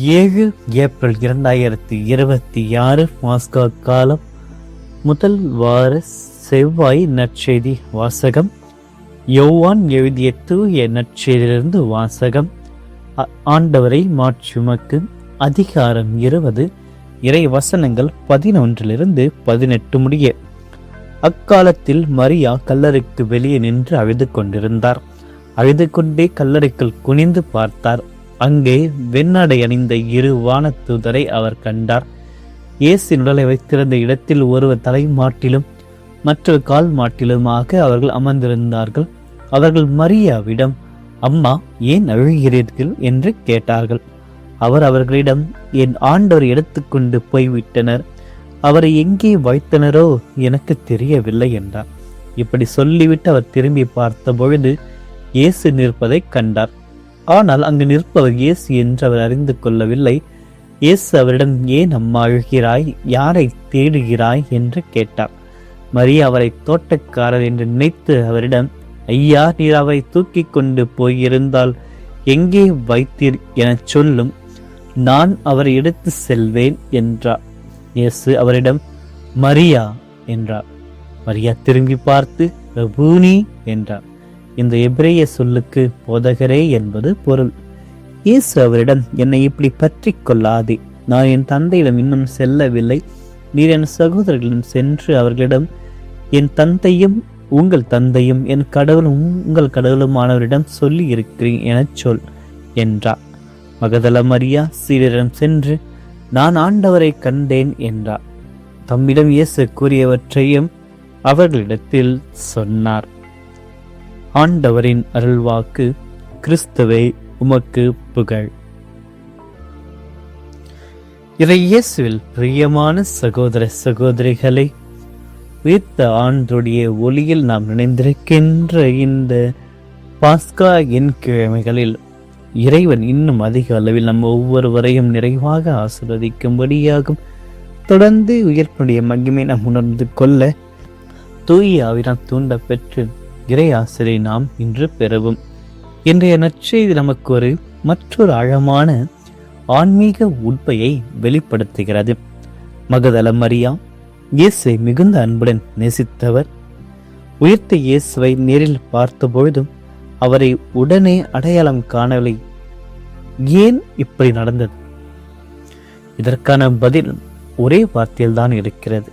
7 April 2026 Moscow காலம். முதல் வார செவ்வாய் நற்செய்தி வாசகம். யோவான் எழுதிய தூய நற்செய்தியிலிருந்து வாசகம். ஆண்டவரை மாட்சியுமக்கு. அதிகாரம் 20, இறை வசனங்கள் 11 18 முடிய. அக்காலத்தில் மரியா கல்லறைக்கு வெளியே நின்று அழுது கொண்டிருந்தார். அழுது கொண்டே கல்லறைக்குள் குனிந்து பார்த்தார். அங்கே வெண்ணடை அணிந்த 2 வானதூதரை அவர் கண்டார். இயேசுவின் உடலை வைத்திருந்த இடத்தில் ஒருவர் தலை மாட்டிலும் மற்றொரு கால் மாட்டிலுமாக அவர்கள் அமர்ந்திருந்தார்கள். அவர்கள் மரியாவிடம், அம்மா, ஏன் அழுகிறீர்கள் என்று கேட்டார்கள். அவர் அவர்களிடம், என் ஆண்டவர் எடுத்துக்கொண்டு போய்விட்டனர், அவரை எங்கே வைத்தனரோ எனக்கு தெரியவில்லை என்றார். இப்படி சொல்லிவிட்டு அவர் திரும்பி பார்த்த பொழுது இயேசு நிற்பதை கண்டார். ஆனால் அங்கு நிற்பவர் இயேசு என்று அவர் அறிந்து கொள்ளவில்லை. இயேசு அவரிடம், ஏன் அம்மா அழுகிறாய், யாரை தேடுகிறாய் என்று கேட்டார். மரியா அவரை தோட்டக்காரர் என்று நினைத்து அவரிடம், ஐயா, நீர் அவரை தூக்கி கொண்டு போயிருந்தால் எங்கே வைத்தீர் என சொல்லும், நான் அவரை எடுத்து செல்வேன் என்றார். இயேசு அவரிடம், மரியா என்றார். மரியா திரும்பி பார்த்து, ரபூனி என்றார். இந்த எபிரேய சொல்லுக்கு போதகரே என்பது பொருள். இயேசு அவரிடம், என்னை இப்படி பற்றி கொள்ளாதே, நான் என் தந்தையிடம் இன்னும் செல்லவில்லை. நீர் என் சகோதரர்களிடம் சென்று அவர்களிடம், என் தந்தையும் உங்கள் தந்தையும் என் கடவுளும் உங்கள் கடவுளுமானவரிடம் சொல்லி இருக்கிறேன் என சொல் என்றார். மகதல மரியா சீடரிடம் சென்று, நான் ஆண்டவரை கண்டேன் என்றார். தம்மிடம் இயேசு கூறியவற்றையும் அவர்களிடத்தில் சொன்னார். ஆண்டவரின் அருள்வாக்கு. கிறிஸ்துவே உமக்கு புகழ். இயேசுவில் பிரியமான சகோதர சகோதரிகளை, உயிர்த்த ஆண்டுடைய ஒளியில் நாம் நினைந்திருக்கின்ற இந்த பாஸ்கா என் கிழமைகளில் இறைவன் இன்னும் அதிக அளவில் நம் ஒவ்வொருவரையும் நிறைவாக ஆசீர்வதிக்கும்படியாகும். தொடர்ந்து உயிர்ப்புடைய மகிமை நாம் உணர்ந்து கொள்ள தூய ஆவியால் தூண்ட பெற்று இறை ஆசிரியை நாம் இன்று பெறவும். இன்றைய நற்செய்தி நமக்கு மற்றொரு ஆழமான ஆன்மீக உண்மையை வெளிப்படுத்துகிறது. மகதல மரியா இயேசுவை மிகுந்த அன்புடன் நேசித்தவர். உயிர்த்த இயேசுவை நேரில் பார்த்த பொழுதும் அவரை உடனே அடையாளம் காணவில்லை. ஏன் இப்படி நடந்தது? இதற்கான பதில் ஒரே வார்த்தையில் தான் இருக்கிறது.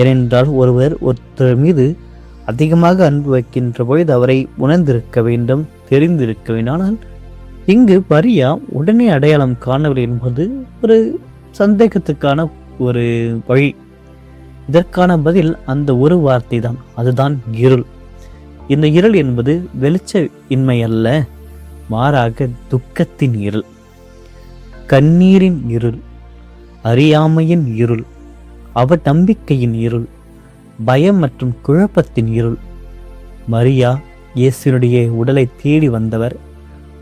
ஏனென்றால் ஒருத்தர் மீது அதிகமாக அன்பு வைக்கின்ற பொழுது அவரை உணர்ந்திருக்க வேண்டும், தெரிந்திருக்க வேண்டும். ஆனால் இங்கு மரியா உடனே அடையாளம் காணவில்லை என்பது ஒரு சந்தேகத்துக்கான ஒரு வழி. இதற்கான பதில் அந்த ஒரு வார்த்தை தான், அதுதான் இருள். இந்த இருள் என்பது வெளிச்ச இன்மை அல்ல, மாறாக துக்கத்தின் இருள், கண்ணீரின் இருள், அறியாமையின் இருள், அவநம்பிக்கையின் இருள், பயம் மற்றும் குழப்பத்தின் இருள். மரியா இயேசுனுடைய உடலை தேடி வந்தவர்.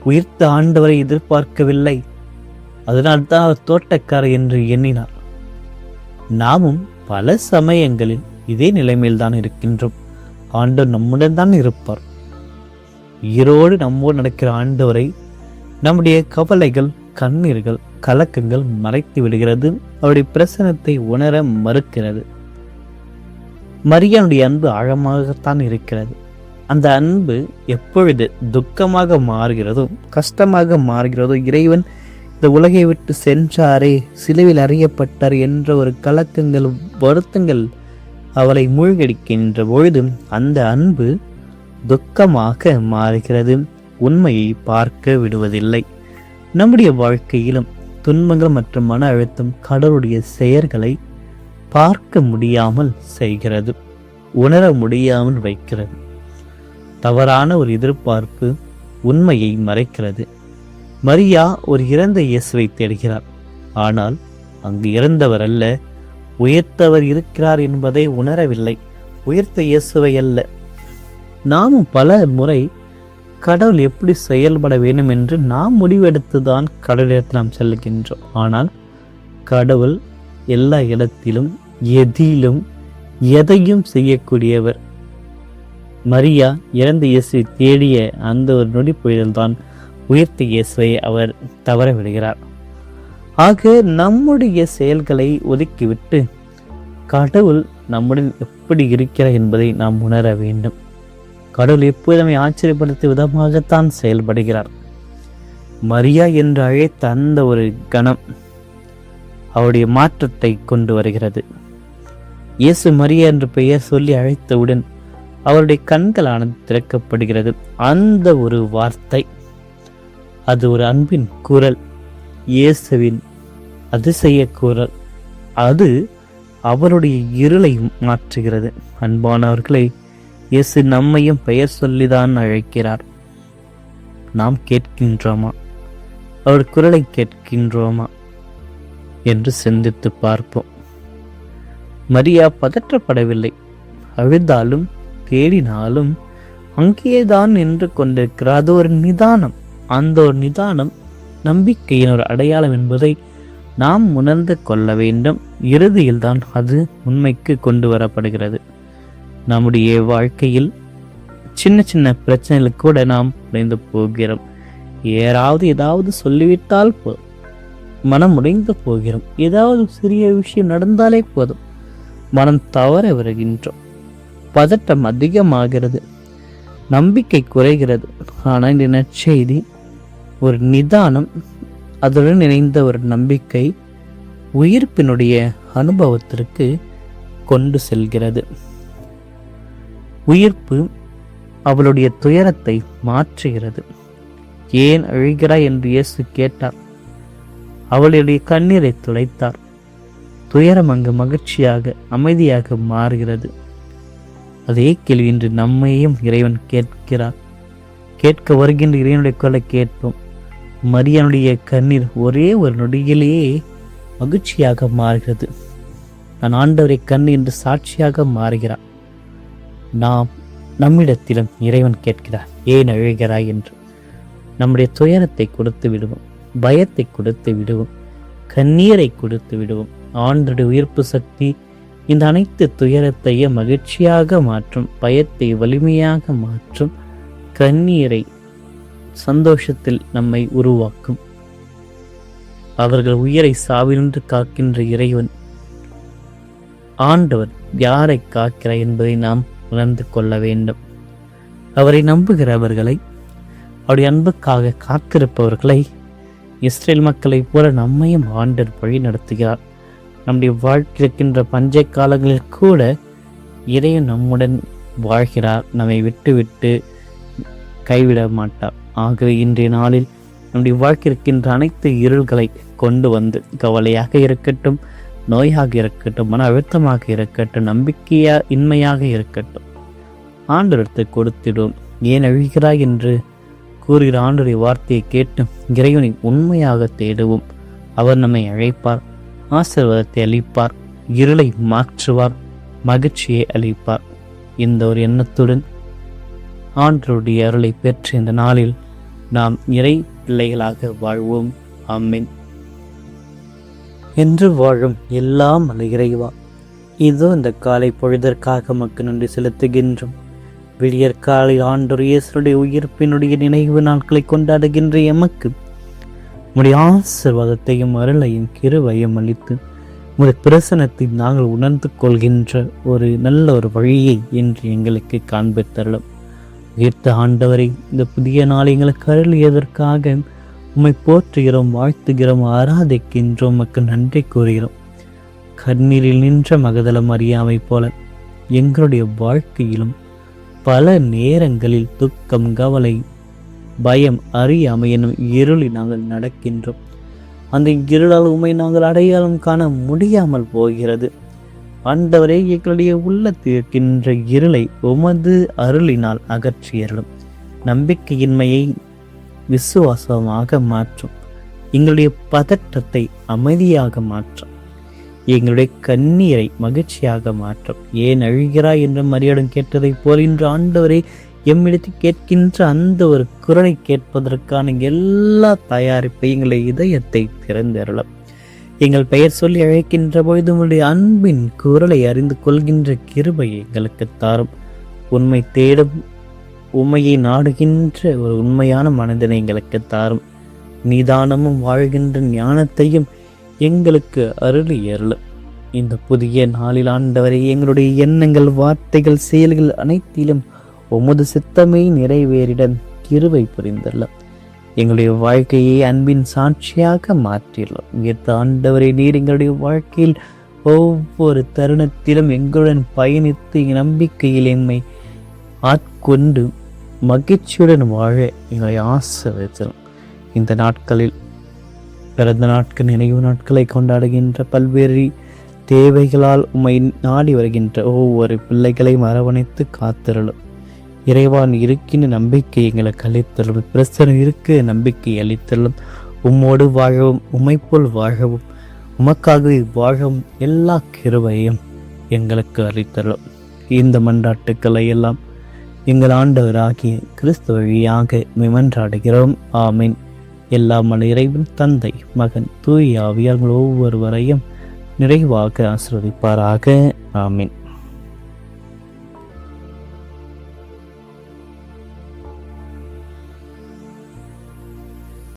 உயிர்த்த ஆண்டவரை எதிர்பார்க்கவில்லை. அதனால்தான் அவர் தோட்டக்காரர் என்று எண்ணினார். நாமும் பல சமயங்களில் இதே நிலைமையில் தான் இருக்கின்றோம். ஆண்டவர் நம்முடன் தான் இருப்பார். உயிரோடு நம்மோடு நடக்கிற ஆண்டவரை நம்முடைய கவலைகள், கண்ணீர்கள், கலக்கங்கள் மறைத்து விடுகிறது. அவருடைய பிரசனத்தை உணர மறுக்கிறது. மரியானுடைய அன்பு ஆழமாகத்தான் இருக்கிறது. அந்த அன்பு எப்பொழுது துக்கமாக மாறுகிறதோ, கஷ்டமாக மாறுகிறதோ, இறைவன் இந்த உலகை விட்டு சென்றாரே, சிலுவையில் அறியப்பட்டார் என்ற ஒரு கலக்கங்கள், வருத்தங்கள் அவளை மூழ்கடிக்கின்ற பொழுது அந்த அன்பு துக்கமாக மாறுகிறது. உண்மையை பார்க்க விடுவதில்லை. நம்முடைய வாழ்க்கையிலும் துன்பங்கள் மற்றும் மன அழுத்தம் கடவுளுடைய செயல்களை பார்க்க முடியாமல் செய்கிறது, உணர முடியாமல் வைக்கிறது. தவறான ஒரு எதிர்பார்ப்பு உண்மையை மறைக்கிறது. மரியா ஒரு இறந்த இயேசுவை தேடுகிறார். ஆனால் அங்கு இறந்தவர் அல்ல, உயர்த்தவர் இருக்கிறார் என்பதை உணரவில்லை. உயர்த்த இயேசுவை அல்ல. நாமும் பல முறை கடவுள் எப்படி செயல்பட வேண்டும் என்று நாம் முடிவெடுத்துதான் கடவுளிடத்தில் நாம் செல்கின்றோம். ஆனால் கடவுள் எல்லா இடத்திலும் எதிலும் எதையும் செய்யக்கூடியவர். மரியா இறந்த இயேசுவை தேடிய அந்த ஒரு நொடி பொழுதில்தான் உயிர்த்த இயேசுவை அவர் தவற விடுகிறார். ஆக நம்முடைய செயல்களை ஒதுக்கிவிட்டு கடவுள் நம்முடன் எப்படி இருக்கிறார் என்பதை நாம் உணர வேண்டும். கடவுள் எப்போதுமே ஆச்சரியப்படுத்தும் விதமாகத்தான் செயல்படுகிறார். மரியா என்று அழைத்த அந்த ஒரு கணம் அவருடைய மாற்றத்தை கொண்டு வருகிறது. இயேசு மரியா என்று பெயர் சொல்லி அழைத்தவுடன் அவருடைய கண்களானது திறக்கப்படுகிறது. அந்த ஒரு வார்த்தை, அது ஒரு அன்பின் குரல், இயேசுவின் அதிசய குரல். அது அவருடைய இருளை மாற்றுகிறது. அன்பானவர்களை, இயேசு நம்மையும் பெயர் சொல்லிதான் அழைக்கிறார். நாம் கேட்கின்றோமா? அவர் குரலை கேட்கின்றோமா என்று சிந்தித்து பார்ப்போம். மரியா பதற்றப்படவில்லை. அழுதாலும் தேடினாலும் அங்கேதான் நின்று கொண்டிருக்கிறார். அது ஒரு நிதானம். அந்த ஒரு நிதானம் நம்பிக்கையின் ஒரு அடையாளம் என்பதை நாம் உணர்ந்து கொள்ள வேண்டும். இறுதியில் தான் அது உண்மைக்கு கொண்டு வரப்படுகிறது. நம்முடைய வாழ்க்கையில் சின்ன சின்ன பிரச்சனைகளுக்கு கூட நாம் உடைந்து போகிறோம். ஏதாவது சொல்லிவிட்டால் போதும், மனம் உடைந்து போகிறோம். ஏதாவது சிறிய விஷயம் நடந்தாலே போதும், மனம் தவற வருகின்றோம். பதட்டம் அதிகமாகிறது, நம்பிக்கை குறைகிறது. ஆனால் இந்த நற்செய்தி ஒரு நிதானம், அதுடன் இணைந்த ஒரு நம்பிக்கை உயிர்ப்பினுடைய அனுபவத்திற்கு கொண்டு செல்கிறது. உயிர்ப்பு அவளுடைய துயரத்தை மாற்றுகிறது. ஏன் அழுகிறாய் என்று இயேசு கேட்டார். அவளுடைய கண்ணீரை துடைத்தார். துயரம் அங்கு மகிழ்ச்சியாக, அமைதியாக மாறுகிறது. அதே கேள்வி இன்று நம்மையும் இறைவன் கேட்கிறார். கேட்க வருகின்ற இறைவனுடைய குரலை கேட்போம். மரியானுடைய கண்ணீர் ஒரே ஒரு நொடியிலேயே மகிழ்ச்சியாக மாறுகிறது. நான் ஆண்டவரை கண் என்று சாட்சியாக மாறுகிறார். நம்மிடத்திலும் இறைவன் கேட்கிறார், ஏன் அழுகிறாய் என்று. நம்முடைய துயரத்தை கொடுத்து விடுவோம், பயத்தை கொடுத்து விடுவோம், கண்ணீரை கொடுத்து விடுவோம். ஆண்டவருடைய உயிர்ப்பு சக்தி இந்த அனைத்து துயரத்தையும் மகிழ்ச்சியாக மாற்றும், பயத்தை வலிமையாக மாற்றும், கண்ணீரை சந்தோஷத்தில் நம்மை உருவாக்கும். அவர்கள் உயிரை சாவினின்று காக்கின்ற இறைவன் ஆண்டவர் யாரை காக்கிறார் என்பதை நாம் உணர்ந்து கொள்ள வேண்டும். அவரை நம்புகிறவர்களை, அவருடைய அன்புக்காக காத்திருப்பவர்களை இஸ்ரேல் மக்களைப் போல நம்மையும் ஆண்டவர் வழி நடத்துகிறார். நம்முடைய வாழ்க்கை இருக்கின்ற பஞ்சை காலங்களில் கூட இறைவன் நம்முடன் வாழ்கிறார். நம்மை விட்டு கைவிட மாட்டார். ஆகவே இன்றைய நாளில் நம்முடைய வாழ்க்கை இருக்கின்ற அனைத்து இருள்களை கொண்டு வந்து, கவலையாக இருக்கட்டும், நோயாக இருக்கட்டும், மன அழுத்தமாக இருக்கட்டும், இன்மையாக இருக்கட்டும், ஆண்டவருக்கு கொடுத்திடும். ஏன் அழுகிறாய் என்று கூறுகிற ஆண்டவருடைய வார்த்தையை கேட்டு இறைவனை உண்மையாக தேடுவோம். அவர் நம்மை அழைப்பார், ஆசீர்வாதத்தை அளிப்பார், இருளை மாற்றுவார், மகிழ்ச்சியை அளிப்பார். இந்த ஒரு எண்ணத்துடன் ஆண்டவருடைய அருளை பெற்ற இந்த நாளில் நாம் இறை பிள்ளைகளாக வாழ்வோம். ஆமென். என்று வாழும் எல்லாம் அல்ல இறைவா, இதோ இந்த காலை பொழுதற்காக மக்கள் நன்றி செலுத்துகின்றோம். விடியற்காலை ஆண்டவர் இயேசுடைய உயிர்ப்பினுடைய நினைவு நாட்களை கொண்டாடுகின்ற எமக்கு உம்முடைய ஆசீர்வாதத்தையும் அருளையும் கிருபையும் அளித்து உம்முடைய பிரசனத்தை நாங்கள் உணர்ந்து கொள்கின்ற ஒரு நல்ல ஒரு வழியை என்று எங்களுக்கு காண்பித்தருளும். உயிர்த்த ஆண்டவரை, இந்த புதிய நாள் எங்களுக்கு அருளியதற்காக உம்மை போற்றுகிறோம், வாழ்த்துகிறோம், ஆராதிக்கின்றோம், மக்கள் நன்றி கூறுகிறோம். கண்ணீரில் நின்ற மகதல மரியாமை போல எங்களுடைய வாழ்க்கையிலும் பல நேரங்களில் துக்கம், கவலை, பயம், அறியாமை எனும் இருளில் நாங்கள் நடக்கின்றோம். அந்த இருளால் உம்மை நாங்கள் அடையாளம் காண முடியாமல் போகிறது. ஆண்டவரே, எங்களுடைய உள்ளத்தில் இருக்கின்ற இருளை உமது அருளினால் அகற்றியருளும். நம்பிக்கையின்மையை விசுவாசமாக மாற்றும். எங்களுடைய பதற்றத்தை அமைதியாக மாற்றும். எங்களுடைய கண்ணீரை மகிழ்ச்சியாக மாற்றும். ஏன் அழுகிறாய் என்று மரியாதை கேட்டதை போல் இன்று ஆண்டவரை எம்மிடத்தில் கேட்கின்ற அந்த ஒரு குரலை கேட்பதற்கான எல்லா தயாரிப்பை எங்களுடைய இதயத்தை திறந்தருளும். எங்கள் பெயர் சொல்லி அழைக்கின்ற பொழுது உங்களுடைய அன்பின் குரலை அறிந்து கொள்கின்ற கிருபையை எங்களுக்கு தாரும். உண்மை தேடும், உண்மையை நாடுகின்ற ஒரு உண்மையான மனிதனை எங்களுக்கு தாரும். நிதானமும் வாழ்கின்ற ஞானத்தையும் எங்களுக்கு அருளி அருளும். இந்த புதிய நாளில் ஆண்டவரை எங்களுடைய எண்ணங்கள், வார்த்தைகள், செயல்கள் அனைத்திலும் உமது சித்தமே நிறைவேறிட கிருபை புரிந்துள்ளோம். எங்களுடைய வாழ்க்கையை அன்பின் சாட்சியாக மாற்றியுள்ளோம். உயர்த்த ஆண்டவரை நீர் எங்களுடைய வாழ்க்கையில் ஒவ்வொரு தருணத்திலும் எங்களுடன் பயணித்து நம்பிக்கையில் எம்மை ஆட்கொண்டு மகிழ்ச்சியுடன் வாழ எங்களை ஆசீர்வதித்தோம். இந்த நாட்களில் பிறந்த நாட்கள், நினைவு நாட்களை கொண்டாடுகின்ற பல்வேறு தேவைகளால் உம்மை நாடி வருகின்ற ஒவ்வொரு பிள்ளைகளையும் அரவணைத்து காத்திரலும். இறைவான் இருக்கின்ற நம்பிக்கை எங்களுக்கு அளித்தலும், பிரசனம் இருக்க நம்பிக்கை அளித்தலும். உம்மோடு வாழவும், உம்மைப்போல் வாழவும், உமக்காகவே வாழவும் எல்லா கிருபையும் எங்களுக்கு அளித்தலும். இந்த மன்றாட்டுக்களை எல்லாம் எங்கள் ஆண்டவராகிய கிறிஸ்து வழியாக மன்றாடுகிறோம். ஆமீன். எல்லாம் வல்ல இறைவன் தந்தை, மகன், தூய ஆவியார் ஒவ்வொருவரையும் நிறைவாக ஆசீர்வதிப்பாராக. ஆமீன்.